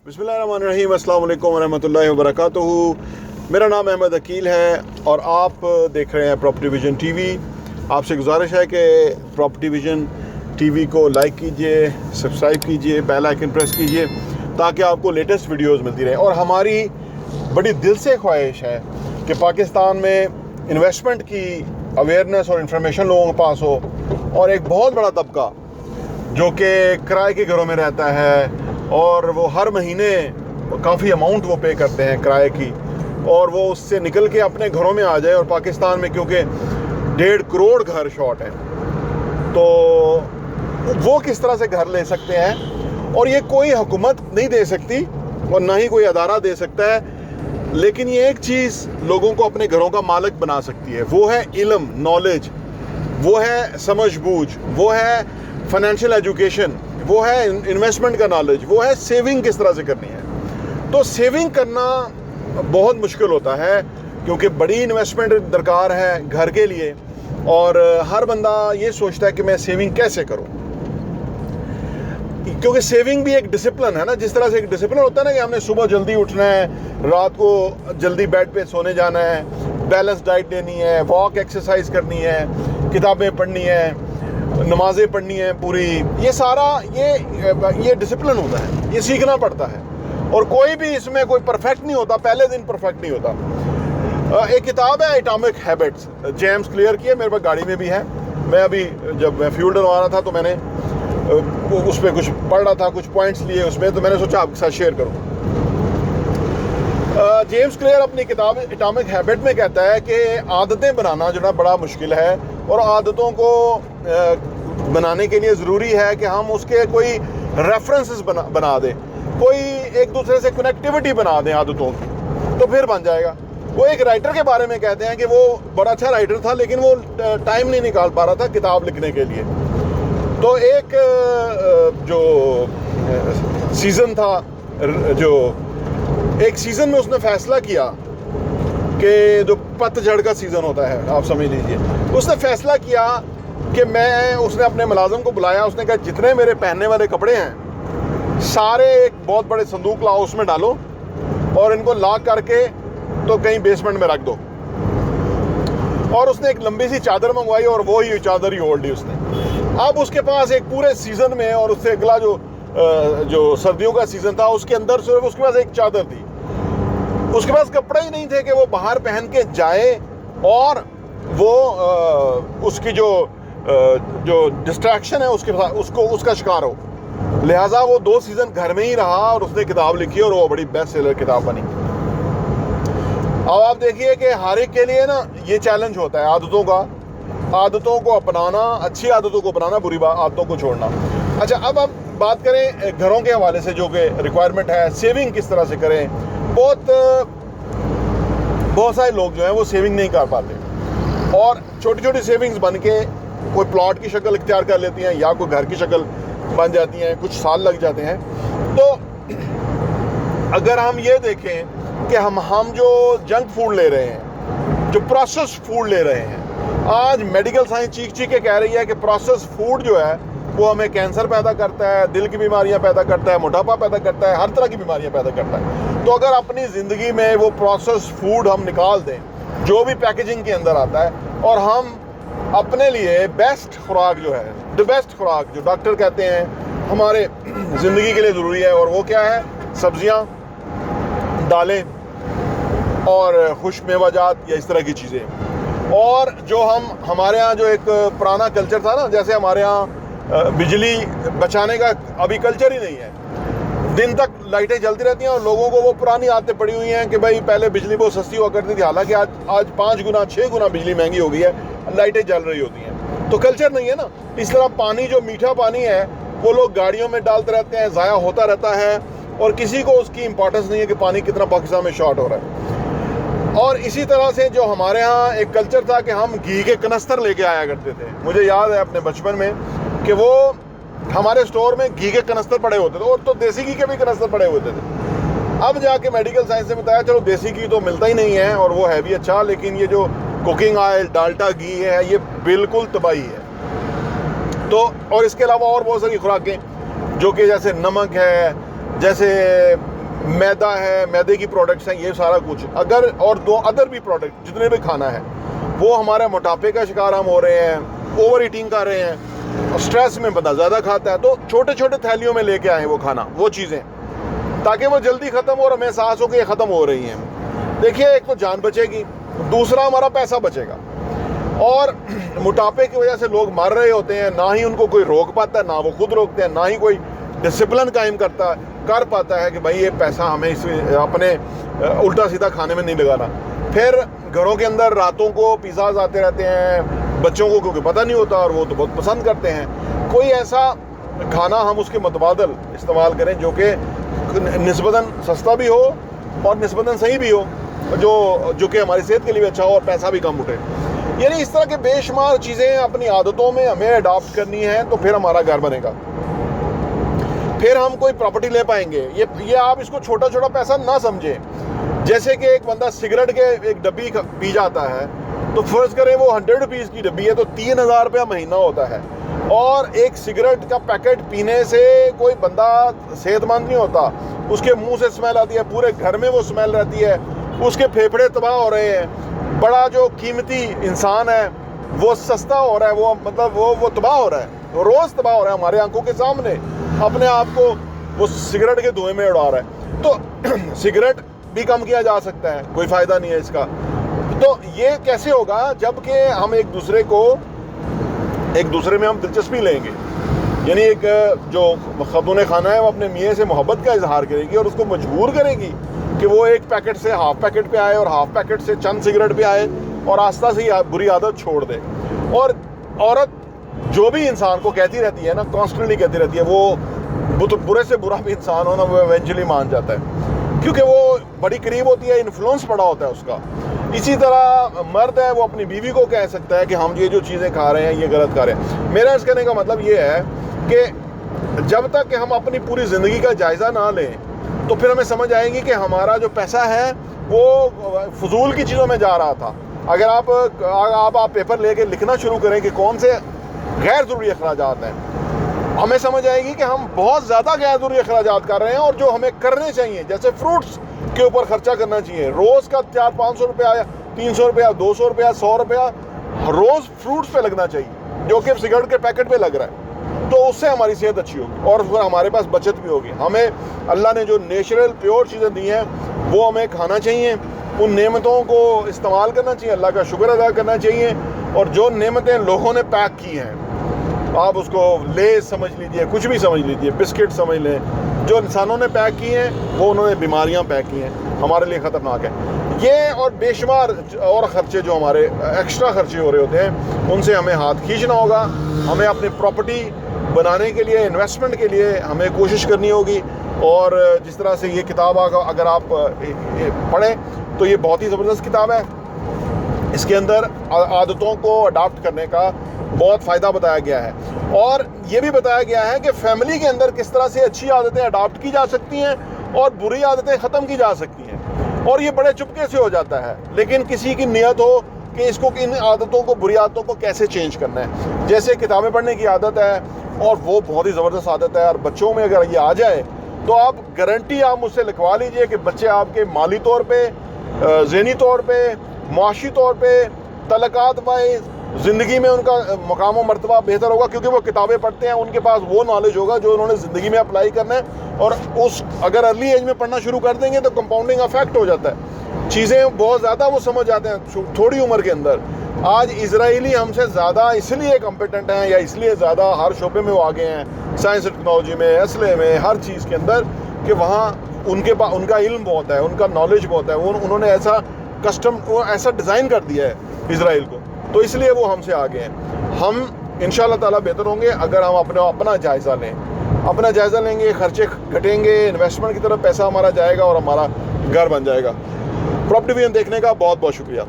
बिस्मिल्लाहिर्रहमानिर्रहीम, अस्सलाम वालेकुम वरहमतुल्लाहि वबरकातुहू। मेरा नाम अहमद अकील है और आप देख रहे हैं प्रॉपर्टी विजन टीवी। आपसे गुजारिश है कि प्रॉपर्टी विजन टीवी को लाइक कीजिए, सब्सक्राइब कीजिए, बेल आइकन प्रेस कीजिए ताकि आपको लेटेस्ट वीडियोस मिलती रहे। और हमारी बड़ी दिल से ख्वाहिश है कि पाकिस्तान में इन्वेस्टमेंट की अवेयरनेस और इंफॉर्मेशन लोगों के पास हो। और एक बहुत बड़ा तबका जो कि किराए के घरों में रहता है और वो हर महीने काफ़ी अमाउंट वो पे करते हैं किराए की, और वो उससे निकल के अपने घरों में आ जाए। और पाकिस्तान में क्योंकि 1.5 करोड़ घर शॉर्ट है, तो वो किस तरह से घर ले सकते हैं। और ये कोई हुकूमत नहीं दे सकती और ना ही कोई अदारा दे सकता है, लेकिन ये एक चीज़ लोगों को अपने घरों का मालिक बना सकती है। वो है इल्म, नॉलेज, वो है समझ बूझ, वो है फाइनेंशियल एजुकेशन, वो है इन्वेस्टमेंट का नॉलेज, वो है सेविंग किस तरह से करनी है। तो सेविंग करना बहुत मुश्किल होता है क्योंकि बड़ी इन्वेस्टमेंट दरकार है घर के लिए, और हर बंदा ये सोचता है कि मैं सेविंग कैसे करूं, क्योंकि सेविंग भी एक डिसिप्लिन है ना। जिस तरह से एक डिसिप्लिन होता है ना कि हमने सुबह जल्दी उठना है, रात को जल्दी बेड पे सोने जाना है, बैलेंस डाइट लेनी है, वॉक एक्सरसाइज करनी है, किताबें पढ़नी है, नमाजें पढ़नी है पूरी, ये सारा ये डिसिप्लिन होता है, ये सीखना पड़ता है। और कोई भी इसमें कोई परफेक्ट नहीं होता, पहले दिन परफेक्ट नहीं होता। एक किताब है एटॉमिक हैबिट्स, जेम्स क्लियर की है, मेरे पास गाड़ी में भी है। मैं अभी जब मैं फ्यूल डलवा रहा था तो मैंने उस पर कुछ पढ़ रहा था, कुछ पॉइंट्स लिए उसमें, तो मैंने सोचा आपके साथ शेयर करूँ। जेम्स क्लियर अपनी किताब एटॉमिक हैबिट में कहता है कि आदतें बनाना जो ना बड़ा मुश्किल है, और आदतों को बनाने के लिए ज़रूरी है कि हम उसके कोई रेफरेंसेस बना दें, कोई एक दूसरे से कनेक्टिविटी बना दें आदतों की, तो फिर बन जाएगा। वो एक राइटर के बारे में कहते हैं कि वो बड़ा अच्छा राइटर था लेकिन वो टाइम नहीं निकाल पा रहा था किताब लिखने के लिए। तो एक जो सीज़न था, जो एक सीज़न में उसने फैसला किया कि जो पतझड़ का सीज़न होता है, आप समझ लीजिए, उसने फैसला किया कि उसने अपने मुलाजिम को बुलाया, उसने कहा जितने मेरे पहनने वाले कपड़े हैं सारे एक बहुत बड़े संदूक लाओ, उसमें डालो और इनको लॉक करके तो कहीं बेसमेंट में रख दो। और उसने एक लंबी सी चादर मंगवाई और वो ही चादर ही ओढ़ ली उसने। अब उसके पास एक पूरे सीज़न में, और उससे अगला जो सर्दियों का सीज़न था उसके अंदर सिर्फ उसके पास एक चादर थी, उसके पास कपड़े ही नहीं थे कि वो बाहर पहन के जाए और वो उसकी जो डिस्ट्रैक्शन है उसका शिकार हो। लिहाजा वो 2 सीज़न घर में ही रहा और उसने किताब लिखी और वो बड़ी बेस्ट सेलर किताब बनी। अब आप देखिए कि हर एक के लिए ना ये चैलेंज होता है आदतों को अपनाना, अच्छी आदतों को अपनाना, बुरी आदतों को छोड़ना। अच्छा, अब हम बात करें घरों के हवाले से जो कि रिक्वायरमेंट है, सेविंग किस तरह से करें। बहुत सारे लोग जो हैं वो सेविंग नहीं कर पाते और छोटी छोटी सेविंग्स बन के कोई प्लॉट की शक्ल इख्तियार कर लेती हैं या कोई घर की शक्ल बन जाती हैं, कुछ साल लग जाते हैं। तो अगर हम ये देखें कि हम जो जंक फूड ले रहे हैं, जो प्रोसेस्ड फूड ले रहे हैं, आज मेडिकल साइंस चीख के कह रही है कि प्रोसेस्ड फूड जो है वो हमें कैंसर पैदा करता है, दिल की बीमारियां पैदा करता है, मोटापा पैदा करता है, हर तरह की बीमारियां पैदा करता है। तो अगर अपनी ज़िंदगी में वो प्रोसेस्ड फूड हम निकाल दें जो भी पैकेजिंग के अंदर आता है, और हम अपने लिए बेस्ट खुराक जो है, द बेस्ट खुराक जो डॉक्टर कहते हैं हमारे ज़िंदगी के लिए ज़रूरी है, और वो क्या है, सब्जियां, दालें और खुश्क मेवाजात या इस तरह की चीज़ें। और जो हमारे यहाँ जो एक पुराना कल्चर था ना, जैसे हमारे यहाँ बिजली बचाने का अभी कल्चर ही नहीं है, दिन तक लाइटें जलती रहती हैं और लोगों को वो पुरानी आदतें पड़ी हुई हैं कि भाई पहले बिजली बहुत सस्ती हुआ करती थी, हालांकि आज 5 गुना 6 गुना बिजली महंगी हो गई है, लाइटें जल रही होती हैं, तो कल्चर नहीं है ना। इस तरह पानी, जो मीठा पानी है, वो लोग गाड़ियों में डालते रहते हैं, ज़ाया होता रहता है और किसी को उसकी इंपॉर्टेंस नहीं है कि पानी कितना पाकिस्तान में शॉर्ट हो रहा है। और इसी तरह से जो हमारे यहाँ एक कल्चर था कि हम घी के कनस्तर लेके आया करते थे। मुझे याद है अपने बचपन में कि वो हमारे स्टोर में घी के कनस्तर पड़े होते थे, और तो देसी घी के भी कनस्तर पड़े होते थे। अब जाके मेडिकल साइंस ने बताया चलो देसी घी तो मिलता ही नहीं है और वो है भी अच्छा, लेकिन ये जो कुकिंग ऑयल, डाल्डा घी है, ये बिल्कुल तबाही है। तो और इसके अलावा और बहुत सारी खुराकें जो कि जैसे नमक है, जैसे मैदा है, मैदे की प्रोडक्ट्स हैं, ये सारा कुछ अगर और दो अदर भी प्रोडक्ट जितने भी खाना है वो हमारे मोटापे का शिकार हम हो रहे हैं, ओवर ईटिंग कर रहे हैं, स्ट्रेस में बंदा ज़्यादा खाता है, तो छोटे छोटे थैलियों में लेके आए वो खाना, वो चीज़ें, ताकि वो जल्दी ख़त्म हो और हमें एहसास हो कि ये ख़त्म हो रही हैं। देखिए, एक तो जान बचेगी, दूसरा हमारा पैसा बचेगा। और मोटापे की वजह से लोग मर रहे होते हैं, ना ही उनको कोई रोक पाता है, ना वो खुद रोकते हैं, ना ही कोई डिसिप्लिन कायम कर पाता है कि भाई ये पैसा हमें इस अपने उल्टा सीधा खाने में नहीं लगाना। फिर घरों के अंदर रातों को पिज़्ज़ाज आते रहते हैं बच्चों को, क्योंकि पता नहीं होता और वो तो बहुत पसंद करते हैं। कोई ऐसा खाना हम उसके मुतबादल इस्तेमाल करें जो कि निस्बतन सस्ता भी हो और निस्बतन सही भी हो, जो कि हमारी सेहत के लिए भी अच्छा हो और पैसा भी कम उठे। यानी इस तरह के बेशुमार चीज़ें अपनी आदतों में हमें अडॉप्ट करनी है, तो फिर हमारा घर बनेगा, फिर हम कोई प्रॉपर्टी ले पाएंगे। ये आप इसको छोटा छोटा पैसा ना समझें। जैसे कि एक बंदा सिगरेट के एक डब्बी पी जाता है, तो फर्ज करें वो 100 रुपीज़ की डब्बी है, तो 3000 रुपया महीना होता है। और एक सिगरेट का पैकेट पीने से कोई बंदा सेहतमंद नहीं होता, उसके मुंह से स्मेल आती है, पूरे घर में वो स्मेल रहती है, उसके फेफड़े तबाह हो रहे हैं, बड़ा जो कीमती इंसान है वो सस्ता हो रहा है, वो मतलब वो तबाह हो रहा है, वो रोज़ तबाह हो रहा है हमारे आंखों के सामने, अपने आप को वो सिगरेट के धुएं में उड़ा रहा है। तो सिगरेट भी कम किया जा सकता है, कोई फ़ायदा नहीं है इसका। तो ये कैसे होगा, जबकि हम एक दूसरे में हम दिलचस्पी लेंगे। यानी एक जो ख़तून खाना है वो अपने मियाँ से मोहब्बत का इजहार करेगी और उसको मजबूर करेगी कि वो एक पैकेट से हाफ पैकेट पे आए और हाफ पैकेट से चंद सिगरेट पे आए और आस्ता से ही बुरी आदत छोड़ दे। और औरत जो भी इंसान को कहती रहती है ना, कॉन्स्टेंटली कहती रहती है, वो तो बुरे से बुरा भी इंसान हो ना, वो इवेंचुअली मान जाता है, क्योंकि वो बड़ी करीब होती है, इन्फ्लुएंस पड़ा होता है उसका। इसी तरह मर्द है, वो अपनी बीवी को कह सकता है कि हम ये जो चीज़ें खा रहे हैं ये गलत खा रहे हैं। मेरा इस कहने का मतलब ये है कि जब तक कि हम अपनी पूरी ज़िंदगी का जायज़ा ना लें, तो फिर हमें समझ आएगी कि हमारा जो पैसा है वो फजूल की चीज़ों में जा रहा था। अगर आप पेपर लेके लिखना शुरू करें कि कौन से गैर ज़रूरी अखराजात हैं, हमें समझ आएगी कि हम बहुत ज़्यादा गैर ज़रूरी अखराजात कर रहे हैं, और जो हमें करने चाहिए, जैसे फ्रूट्स के ऊपर खर्चा करना चाहिए, रोज़ का 400-500 रुपया या 300 रुपया, 200 रुपया, 100 रुपया रोज़ फ्रूट्स पे लगना चाहिए, जो कि सिगरेट के पैकेट पे लग रहा है। तो उससे हमारी सेहत अच्छी होगी और फिर हमारे पास बचत भी होगी। हमें अल्लाह ने जो नेचुरल प्योर चीज़ें दी हैं वो हमें खाना चाहिए, उन नेमतों को इस्तेमाल करना चाहिए, अल्लाह का शुक्र अदा करना चाहिए। और जो नेमतें लोगों ने पैक की हैं, आप उसको लेस समझ लीजिए, कुछ भी समझ लीजिए, बिस्किट समझ लें, जो इंसानों ने पैक की हैं वो उन्होंने बीमारियां पैक की हैं, हमारे लिए ख़तरनाक है ये। और बेशुमार और ख़र्चे जो हमारे एक्स्ट्रा खर्चे हो रहे होते हैं, उनसे हमें हाथ खींचना होगा। हमें अपनी प्रॉपर्टी बनाने के लिए, इन्वेस्टमेंट के लिए हमें कोशिश करनी होगी। और जिस तरह से ये किताब अगर आप पढ़ें तो ये बहुत ही ज़बरदस्त किताब है। इसके अंदर आदतों को अडॉप्ट करने का बहुत फ़ायदा बताया गया है, और ये भी बताया गया है कि फैमिली के अंदर किस तरह से अच्छी आदतें अडॉप्ट की जा सकती हैं और बुरी आदतें ख़त्म की जा सकती हैं। और ये बड़े चुपके से हो जाता है, लेकिन किसी की नीयत हो कि इसको, इन आदतों को, बुरी आदतों को कैसे चेंज करना है। जैसे किताबें पढ़ने की आदत है, और वो बहुत ही ज़बरदस्त आदत है, और बच्चों में अगर ये आ जाए तो आप गारंटी आप मुझसे लिखवा लीजिए कि बच्चे आपके माली तौर पे, ज़हनी तौर पे, मुआशी तौर पे, तलक़ात वाइज ज़िंदगी में उनका मकाम व मर्तबा बेहतर होगा, क्योंकि वो किताबें पढ़ते हैं, उनके पास वो नॉलेज होगा जो उन्होंने ज़िंदगी में अप्लाई करना है। और अगर अर्ली एज में पढ़ना शुरू कर देंगे तो कंपाउंडिंग इफेक्ट हो जाता है, चीज़ें बहुत ज़्यादा वो समझ जाते हैं थोड़ी उम्र के अंदर। आज इजराइली हमसे ज़्यादा इसलिए कॉम्पिटेंट हैं, या इसलिए ज़्यादा हर शोबे में वो आगे हैं, साइंस टेक्नोलॉजी में, असले में, हर चीज़ के अंदर, कि वहाँ उनके पास उनका इल्म बहुत है, उनका नॉलेज बहुत है, उन्होंने ऐसा ऐसा डिज़ाइन कर दिया है इजराइल को, तो इसलिए वो हमसे आगे हैं। हम इंशाअल्लाह ताला बेहतर होंगे अगर हम अपना जायज़ा लें। अपना जायज़ा लेंगे, खर्चे घटेंगे, इन्वेस्टमेंट की तरफ पैसा हमारा जाएगा और हमारा घर बन जाएगा। प्रॉपर्टी वीडियो देखने का बहुत बहुत शुक्रिया।